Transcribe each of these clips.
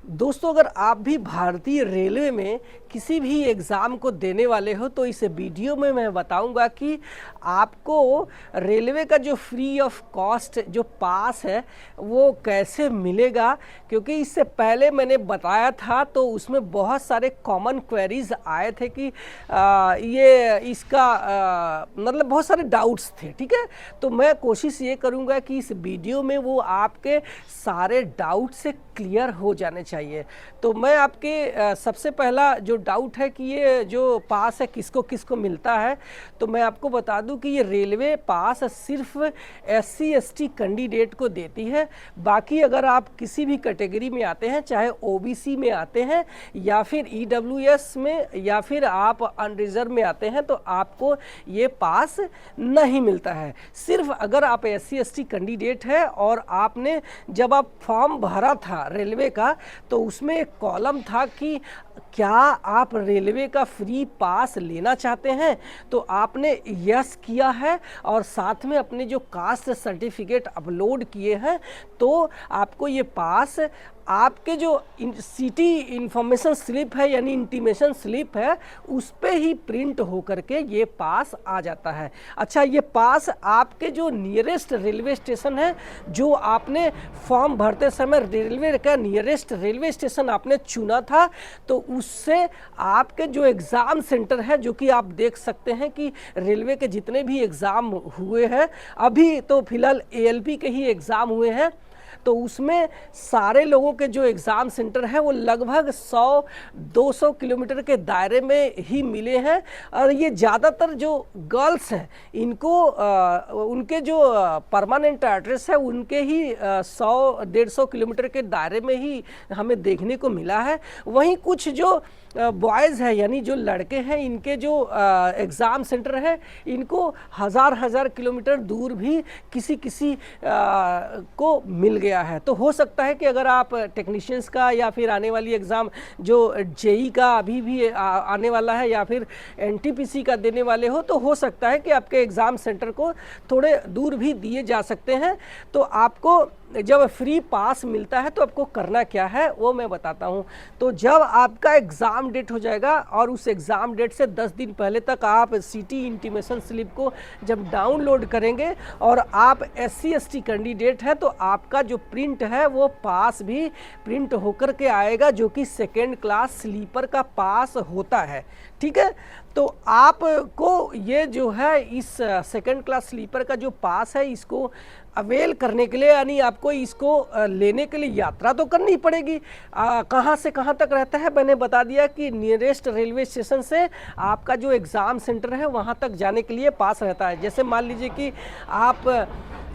दोस्तों, अगर आप भी भारतीय रेलवे में किसी भी एग्ज़ाम को देने वाले हो तो इस वीडियो में मैं बताऊंगा कि आपको रेलवे का जो फ्री ऑफ कॉस्ट जो पास है वो कैसे मिलेगा। क्योंकि इससे पहले मैंने बताया था तो उसमें बहुत सारे कॉमन क्वेरीज आए थे कि ये इसका मतलब बहुत सारे डाउट्स थे। ठीक है, तो मैं कोशिश ये करूँगा कि इस वीडियो में वो आपके सारे डाउट से क्लियर हो जाने चाहिए। तो मैं आपके सबसे पहला जो डाउट है कि ये जो पास है किसको किसको मिलता है, तो मैं आपको बता दूं कि ये रेलवे पास सिर्फ SC ST कैंडिडेट को देती है। बाकी अगर आप किसी भी कैटेगरी में आते हैं, चाहे OBC में आते हैं या फिर EWS में या फिर आप अनरिजर्व में आते हैं, तो आपको ये पास नहीं मिलता है। सिर्फ अगर आप SC ST कैंडिडेट है और आपने जब आप फॉर्म भरा था रेलवे का तो उसमें एक कॉलम था कि क्या आप रेलवे का फ्री पास लेना चाहते हैं, तो आपने यस किया है और साथ में अपने जो कास्ट सर्टिफिकेट अपलोड किए हैं, तो आपको ये पास आपके जो सिटी इंफॉर्मेशन स्लिप है यानी इंटीमेशन स्लिप है उस पे ही प्रिंट होकर के ये पास आ जाता है। अच्छा, ये पास आपके जो नियरेस्ट रेलवे स्टेशन है, जो आपने फॉर्म भरते समय रेलवे का नियरेस्ट रेलवे स्टेशन आपने चुना था, तो उससे आपके जो एग्ज़ाम सेंटर है, जो कि आप देख सकते हैं कि रेलवे के जितने भी एग्ज़ाम हुए हैं, अभी तो फिलहाल ALP के ही एग्ज़ाम हुए हैं, तो उसमें सारे लोगों के जो एग्ज़ाम सेंटर है वो लगभग 100-200 किलोमीटर के दायरे में ही मिले हैं। और ये ज़्यादातर जो गर्ल्स हैं इनको उनके जो परमानेंट एड्रेस है उनके ही 100-150 किलोमीटर के दायरे में ही हमें देखने को मिला है। वहीं कुछ जो बॉयज़ है यानी जो लड़के हैं, इनके जो एग्ज़ाम सेंटर है इनको हज़ार किलोमीटर दूर भी किसी को मिल गया है। तो हो सकता है कि अगर आप टेक्नीशियंस का या फिर आने वाली एग्ज़ाम जो JEE का अभी भी आने वाला है या फिर NTPC का देने वाले हो, तो हो सकता है कि आपके एग्ज़ाम सेंटर को थोड़े दूर भी दिए जा सकते हैं। तो आपको जब फ्री पास मिलता है तो आपको करना क्या है वो मैं बताता हूँ। तो जब आपका एग्ज़ाम डेट हो जाएगा और उस एग्ज़ाम डेट से 10 दिन पहले तक आप सिटी इंटीमेशन स्लिप को जब डाउनलोड करेंगे और आप SC ST कैंडिडेट है, तो आपका जो प्रिंट है वो पास भी प्रिंट होकर के आएगा, जो कि सेकेंड क्लास स्लीपर का पास होता है। ठीक है, तो आपको ये जो है इस सेकेंड क्लास स्लीपर का जो पास है इसको अवेल करने के लिए यानी आपको इसको लेने के लिए यात्रा तो करनी पड़ेगी। कहाँ से कहाँ तक रहता है मैंने बता दिया कि नियरेस्ट रेलवे स्टेशन से आपका जो एग्ज़ाम सेंटर है वहाँ तक जाने के लिए पास रहता है। जैसे मान लीजिए कि आप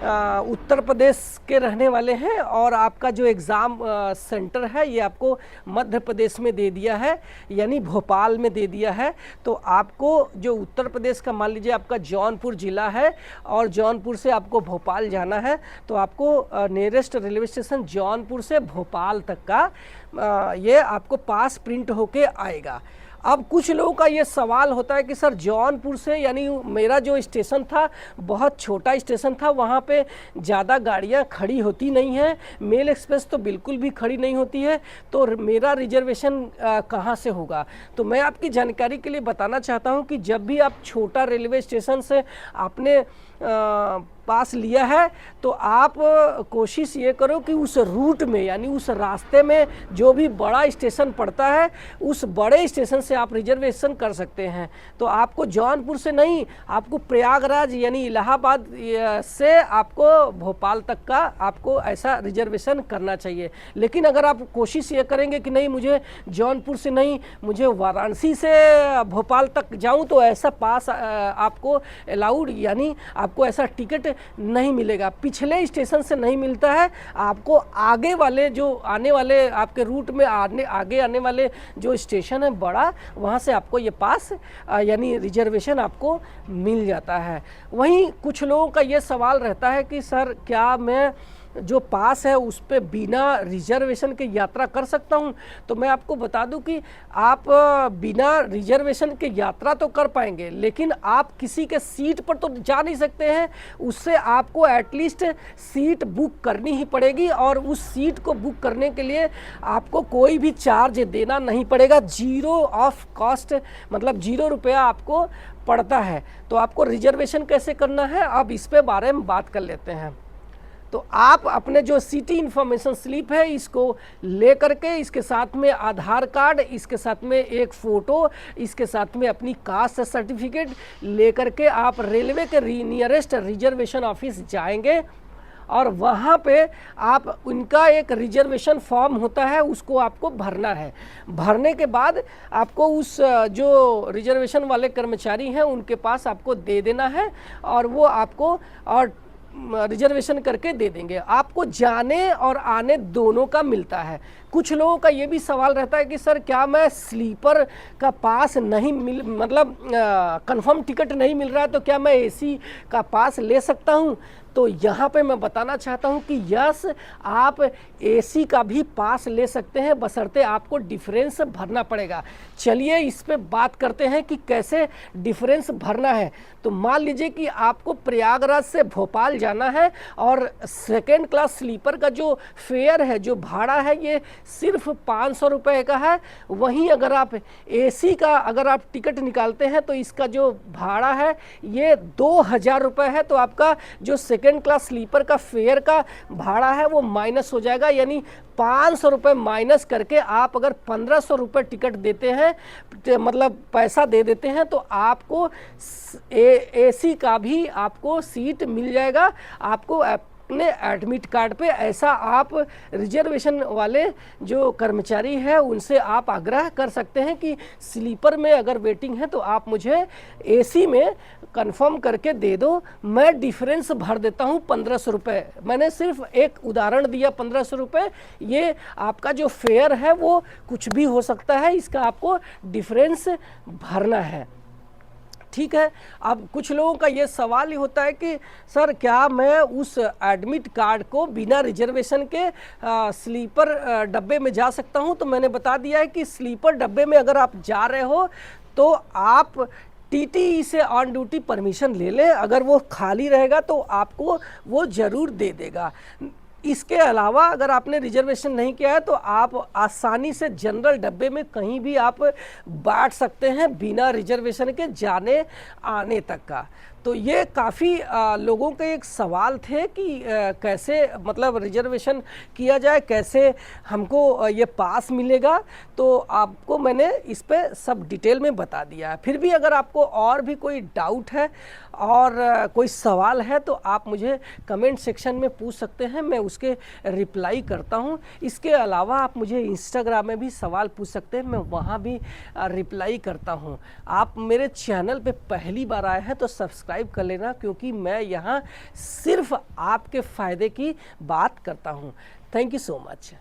उत्तर प्रदेश के रहने वाले हैं और आपका जो एग्ज़ाम सेंटर है ये आपको मध्य प्रदेश में दे दिया है यानी भोपाल में दे दिया है, तो आपको जो उत्तर प्रदेश का मान लीजिए आपका जौनपुर ज़िला है और जौनपुर से आपको भोपाल जाना है, तो आपको नियरेस्ट रेलवे स्टेशन जौनपुर से भोपाल तक का ये आपको पास प्रिंट होके आएगा। अब कुछ लोगों का ये सवाल होता है कि सर जौनपुर से यानी मेरा जो स्टेशन था बहुत छोटा स्टेशन था, वहाँ पे ज़्यादा गाड़ियाँ खड़ी होती नहीं हैं, मेल एक्सप्रेस तो बिल्कुल भी खड़ी नहीं होती है, तो मेरा रिजर्वेशन कहाँ से होगा। तो मैं आपकी जानकारी के लिए बताना चाहता हूँ कि जब भी आप छोटा रेलवे स्टेशन से आपने पास लिया है तो आप कोशिश ये करो कि उस रूट में यानी उस रास्ते में जो भी बड़ा स्टेशन पड़ता है उस बड़े स्टेशन से आप रिजर्वेशन कर सकते हैं। तो आपको जौनपुर से नहीं, आपको प्रयागराज यानी इलाहाबाद से आपको भोपाल तक का आपको ऐसा रिजर्वेशन करना चाहिए। लेकिन अगर आप कोशिश ये करेंगे कि नहीं मुझे जौनपुर से नहीं, मुझे वाराणसी से भोपाल तक जाऊं, तो ऐसा पास आपको अलाउड यानी आपको ऐसा टिकट नहीं मिलेगा। पिछले स्टेशन से नहीं मिलता है, आपको आगे वाले जो आने वाले आपके रूट में आगे आने वाले जो स्टेशन है बड़ा, वहाँ से आपको ये पास यानी रिजर्वेशन आपको मिल जाता है। वहीं कुछ लोगों का ये सवाल रहता है कि सर क्या मैं जो पास है उस पे बिना रिजर्वेशन के यात्रा कर सकता हूं? तो मैं आपको बता दूं कि आप बिना रिजर्वेशन के यात्रा तो कर पाएंगे, लेकिन आप किसी के सीट पर तो जा नहीं सकते हैं। उससे आपको एटलीस्ट सीट बुक करनी ही पड़ेगी, और उस सीट को बुक करने के लिए आपको कोई भी चार्ज देना नहीं पड़ेगा। जीरो ऑफ कॉस्ट, मतलब 0 रुपया आपको पड़ता है। तो आपको रिजर्वेशन कैसे करना है, अब इस पे बारे में बात कर लेते हैं। तो आप अपने जो सिटी इन्फॉर्मेशन स्लिप है इसको ले करके, इसके साथ में आधार कार्ड, इसके साथ में एक फ़ोटो, इसके साथ में अपनी कास्ट सर्टिफिकेट ले करके आप रेलवे के नियरेस्ट रिजर्वेशन ऑफिस जाएंगे, और वहाँ पे आप उनका एक रिजर्वेशन फॉर्म होता है, उसको आपको भरना है। भरने के बाद आपको उस जो रिजर्वेशन वाले कर्मचारी हैं उनके पास आपको दे देना है, और वो आपको और रिजर्वेशन करके दे देंगे। आपको जाने और आने दोनों का मिलता है। कुछ लोगों का ये भी सवाल रहता है कि सर क्या मैं स्लीपर का पास नहीं मिल, मतलब कंफर्म टिकट नहीं मिल रहा है, तो क्या मैं एसी का पास ले सकता हूँ? तो यहाँ पे मैं बताना चाहता हूँ कि यस, आप एसी का भी पास ले सकते हैं, बशर्ते आपको डिफरेंस भरना पड़ेगा। चलिए इस पे बात करते हैं कि कैसे डिफरेंस भरना है। तो मान लीजिए कि आपको प्रयागराज से भोपाल जाना है, और सेकेंड क्लास स्लीपर का जो फेयर है, जो भाड़ा है, ये सिर्फ 500 रुपये का है। वहीं अगर आप एसी का अगर आप टिकट निकालते हैं तो इसका जो भाड़ा है ये 2000 रुपये है। तो आपका जो सेकेंड क्लास स्लीपर का फेयर का भाड़ा है वो माइनस हो जाएगा, यानी 500 रुपये माइनस करके आप अगर 1500 रुपये टिकट देते हैं, मतलब पैसा दे देते हैं, तो आपको एसी का भी आपको सीट मिल जाएगा आपको अपने एडमिट कार्ड पे। ऐसा आप रिजर्वेशन वाले जो कर्मचारी है उनसे आप आग्रह कर सकते हैं कि स्लीपर में अगर वेटिंग है तो आप मुझे एसी में कंफर्म करके दे दो, मैं डिफरेंस भर देता हूँ 1500 रुपये। मैंने सिर्फ एक उदाहरण दिया 1500 रुपये, ये आपका जो फेयर है वो कुछ भी हो सकता है, इसका आपको डिफरेंस भरना है। ठीक है। अब कुछ लोगों का ये सवाल ही होता है कि सर क्या मैं उस एडमिट कार्ड को बिना रिजर्वेशन के स्लीपर डब्बे में जा सकता हूं? तो मैंने बता दिया है कि स्लीपर डब्बे में अगर आप जा रहे हो तो आप टीटीई से ऑन ड्यूटी परमिशन ले लें, अगर वो खाली रहेगा तो आपको वो ज़रूर दे देगा। इसके अलावा अगर आपने रिजर्वेशन नहीं किया है तो आप आसानी से जनरल डब्बे में कहीं भी आप बैठ सकते हैं बिना रिजर्वेशन के जाने आने तक का। तो ये काफ़ी लोगों के एक सवाल थे कि कैसे मतलब रिजर्वेशन किया जाए, कैसे हमको ये पास मिलेगा। तो आपको मैंने इस पे सब डिटेल में बता दिया है। फिर भी अगर आपको और भी कोई डाउट है और कोई सवाल है तो आप मुझे कमेंट सेक्शन में पूछ सकते हैं, मैं उसके रिप्लाई करता हूं। इसके अलावा आप मुझे इंस्टाग्राम में भी सवाल पूछ सकते हैं, मैं वहां भी रिप्लाई करता हूं। आप मेरे चैनल पे पहली बार आए हैं तो सब्सक्राइब कर लेना, क्योंकि मैं यहाँ सिर्फ आपके फ़ायदे की बात करता हूँ। Thank you so much.